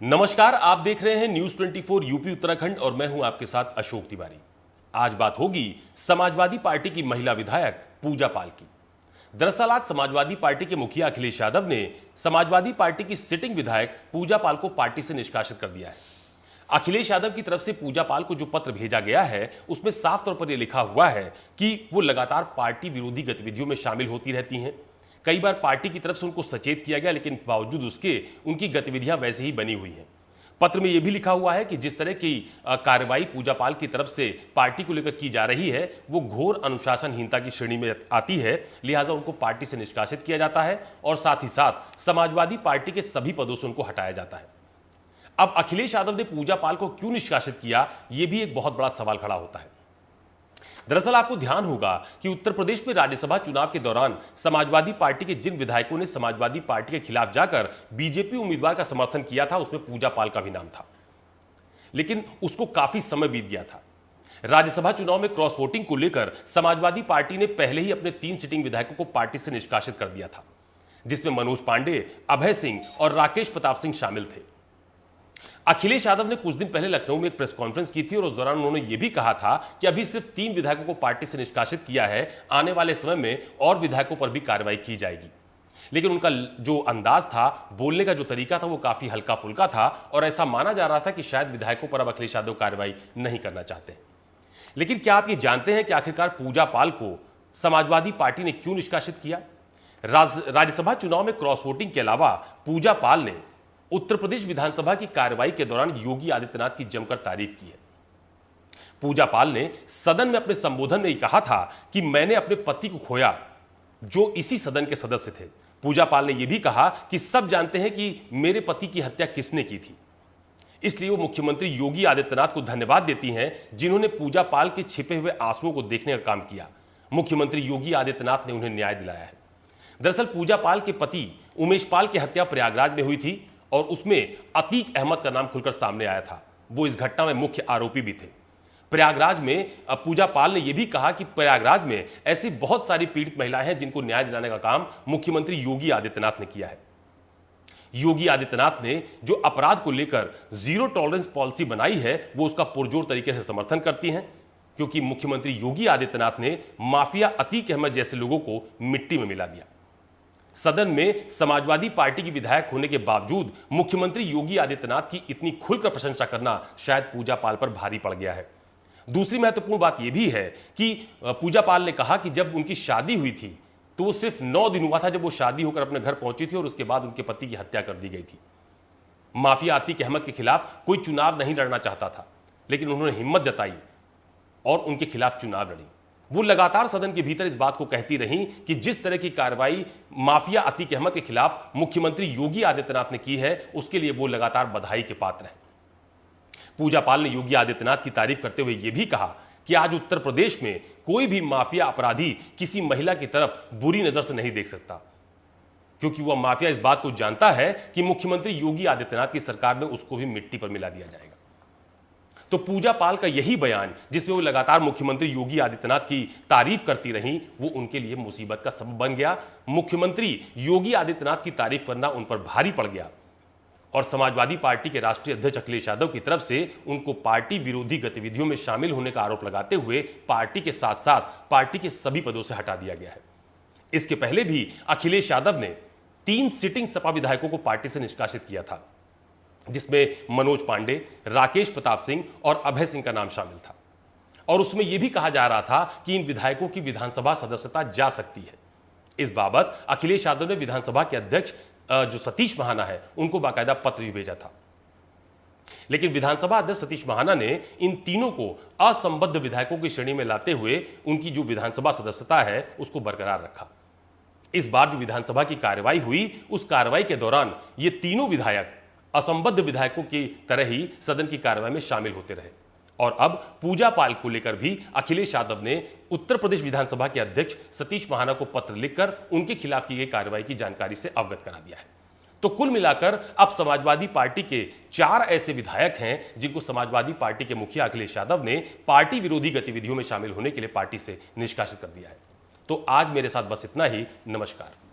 नमस्कार, आप देख रहे हैं न्यूज 24 यूपी उत्तराखंड और मैं हूं आपके साथ अशोक तिवारी। आज बात होगी समाजवादी पार्टी की महिला विधायक पूजा पाल की। दरअसल आज समाजवादी पार्टी के मुखिया अखिलेश यादव ने समाजवादी पार्टी की सिटिंग विधायक पूजा पाल को पार्टी से निष्कासित कर दिया है। अखिलेश यादव की तरफ से पूजा पाल को जो पत्र भेजा गया है उसमें साफ तौर पर यह लिखा हुआ है कि वो लगातार पार्टी विरोधी गतिविधियों में शामिल होती रहती हैं। कई बार पार्टी की तरफ से उनको सचेत किया गया, लेकिन बावजूद उसके उनकी गतिविधियां वैसे ही बनी हुई हैं। पत्र में यह भी लिखा हुआ है कि जिस तरह की कार्रवाई पूजा पाल की तरफ से पार्टी को लेकर की जा रही है वो घोर अनुशासनहीनता की श्रेणी में आती है, लिहाजा उनको पार्टी से निष्कासित किया जाता है और साथ ही साथ समाजवादी पार्टी के सभी पदों से उनको हटाया जाता है। अब अखिलेश यादव ने पूजा पाल को क्यों निष्कासित किया, यह भी एक बहुत बड़ा सवाल खड़ा होता है। दरअसल आपको ध्यान होगा कि उत्तर प्रदेश में राज्यसभा चुनाव के दौरान समाजवादी पार्टी के जिन विधायकों ने समाजवादी पार्टी के खिलाफ जाकर बीजेपी उम्मीदवार का समर्थन किया था उसमें पूजा पाल का भी नाम था, लेकिन उसको काफी समय बीत गया था। राज्यसभा चुनाव में क्रॉस वोटिंग को लेकर समाजवादी पार्टी ने पहले ही अपने 3 सिटिंग विधायकों को पार्टी से निष्कासित कर दिया था, जिसमें मनोज पांडे, अभय सिंह और राकेश प्रताप सिंह शामिल थे। अखिलेश यादव ने कुछ दिन पहले लखनऊ में एक प्रेस कॉन्फ्रेंस की थी और उस दौरान उन्होंने यह भी कहा था कि अभी सिर्फ 3 विधायकों को पार्टी से निष्कासित किया है, आने वाले समय में और विधायकों पर भी कार्रवाई की जाएगी। लेकिन उनका जो अंदाज था, बोलने का जो तरीका था वो काफी हल्का फुल्का था और ऐसा माना जा रहा था कि शायद विधायकों पर अब अखिलेश यादव कार्रवाई नहीं करना चाहते। लेकिन क्या आप ये जानते हैं कि आखिरकार पूजा पाल को समाजवादी पार्टी ने क्यों निष्कासित किया? राज्यसभा चुनाव में क्रॉस वोटिंग के अलावा पूजा पाल ने उत्तर प्रदेश विधानसभा की कार्रवाई के दौरान योगी आदित्यनाथ की जमकर तारीफ की है। पूजा पाल ने सदन में अपने संबोधन में कहा था कि मैंने अपने पति को खोया जो इसी सदन के सदस्य थे। पूजा पाल ने यह भी कहा कि सब जानते हैं कि मेरे पति की हत्या किसने की थी, इसलिए वो मुख्यमंत्री योगी आदित्यनाथ को धन्यवाद देती हैं जिन्होंने पूजा पाल के छिपे हुए आंसुओं को देखने का काम किया। मुख्यमंत्री योगी आदित्यनाथ ने उन्हें न्याय दिलाया है। दरअसल पूजा पाल के पति उमेश पाल की हत्या प्रयागराज में हुई थी और उसमें अतीक अहमद का नाम खुलकर सामने आया था। वो इस घटना में मुख्य आरोपी भी थे। प्रयागराज में पूजा पाल ने यह भी कहा कि प्रयागराज में ऐसी बहुत सारी पीड़ित महिलाएं हैं जिनको न्याय दिलाने का काम मुख्यमंत्री योगी आदित्यनाथ ने किया है। योगी आदित्यनाथ ने जो अपराध को लेकर जीरो टॉलरेंस पॉलिसी बनाई है वो उसका पुरजोर तरीके से समर्थन करती हैं, क्योंकि मुख्यमंत्री योगी आदित्यनाथ ने माफिया अतीक अहमद जैसे लोगों को मिट्टी में मिला दिया। सदन में समाजवादी पार्टी की विधायक होने के बावजूद मुख्यमंत्री योगी आदित्यनाथ की इतनी खुलकर प्रशंसा करना शायद पूजा पाल पर भारी पड़ गया है। दूसरी महत्वपूर्ण बात यह भी है कि पूजा पाल ने कहा कि जब उनकी शादी हुई थी तो वो सिर्फ 9 दिन हुआ था जब वो शादी होकर अपने घर पहुंची थी और उसके बाद उनके पति की हत्या कर दी गई थी। माफिया अतीक अहमद के खिलाफ कोई चुनाव नहीं लड़ना चाहता था, लेकिन उन्होंने हिम्मत जताई और उनके खिलाफ चुनाव लड़ी। वो लगातार सदन के भीतर इस बात को कहती रहीं कि जिस तरह की कार्रवाई माफिया अतीक अहमद के खिलाफ मुख्यमंत्री योगी आदित्यनाथ ने की है उसके लिए वो लगातार बधाई के पात्र हैं। पूजा पाल ने योगी आदित्यनाथ की तारीफ करते हुए यह भी कहा कि आज उत्तर प्रदेश में कोई भी माफिया अपराधी किसी महिला की तरफ बुरी नजर से नहीं देख सकता, क्योंकि वह माफिया इस बात को जानता है कि मुख्यमंत्री योगी आदित्यनाथ की सरकार में उसको भी मिट्टी पर मिला दिया जाएगा। तो पूजा पाल का यही बयान जिसमें वो लगातार मुख्यमंत्री योगी आदित्यनाथ की तारीफ करती रहीं, वो उनके लिए मुसीबत का सबब बन गया। मुख्यमंत्री योगी आदित्यनाथ की तारीफ करना उन पर भारी पड़ गया और समाजवादी पार्टी के राष्ट्रीय अध्यक्ष अखिलेश यादव की तरफ से उनको पार्टी विरोधी गतिविधियों में शामिल होने का आरोप लगाते हुए पार्टी के साथ साथ पार्टी के सभी पदों से हटा दिया गया है। इसके पहले भी अखिलेश यादव ने 3 सिटिंग सपा विधायकों को पार्टी से निष्कासित किया था, जिसमें मनोज पांडे, राकेश प्रताप सिंह और अभय सिंह का नाम शामिल था और उसमें यह भी कहा जा रहा था कि इन विधायकों की विधानसभा सदस्यता जा सकती है। इस बाबत अखिलेश यादव ने विधानसभा के अध्यक्ष जो सतीश महाना है उनको बाकायदा पत्र भी भेजा था, लेकिन विधानसभा अध्यक्ष सतीश महाना ने इन तीनों को असंबद्ध विधायकों की श्रेणी में लाते हुए उनकी जो विधानसभा सदस्यता है उसको बरकरार रखा। इस बार जो विधानसभा की कार्रवाई हुई उस कार्रवाई के दौरान ये तीनों विधायक असंबद्ध विधायकों की तरह ही सदन की कार्रवाई में शामिल होते रहे और अब पूजा पाल को लेकर भी अखिलेश यादव ने उत्तर प्रदेश विधानसभा के अध्यक्ष सतीश महाना को पत्र लिखकर उनके खिलाफ की गई कार्रवाई की जानकारी से अवगत करा दिया है। तो कुल मिलाकर अब समाजवादी पार्टी के 4 ऐसे विधायक हैं जिनको समाजवादी पार्टी के मुखिया अखिलेश यादव ने पार्टी विरोधी गतिविधियों में शामिल होने के लिए पार्टी से निष्कासित कर दिया है। तो आज मेरे साथ बस इतना ही। नमस्कार।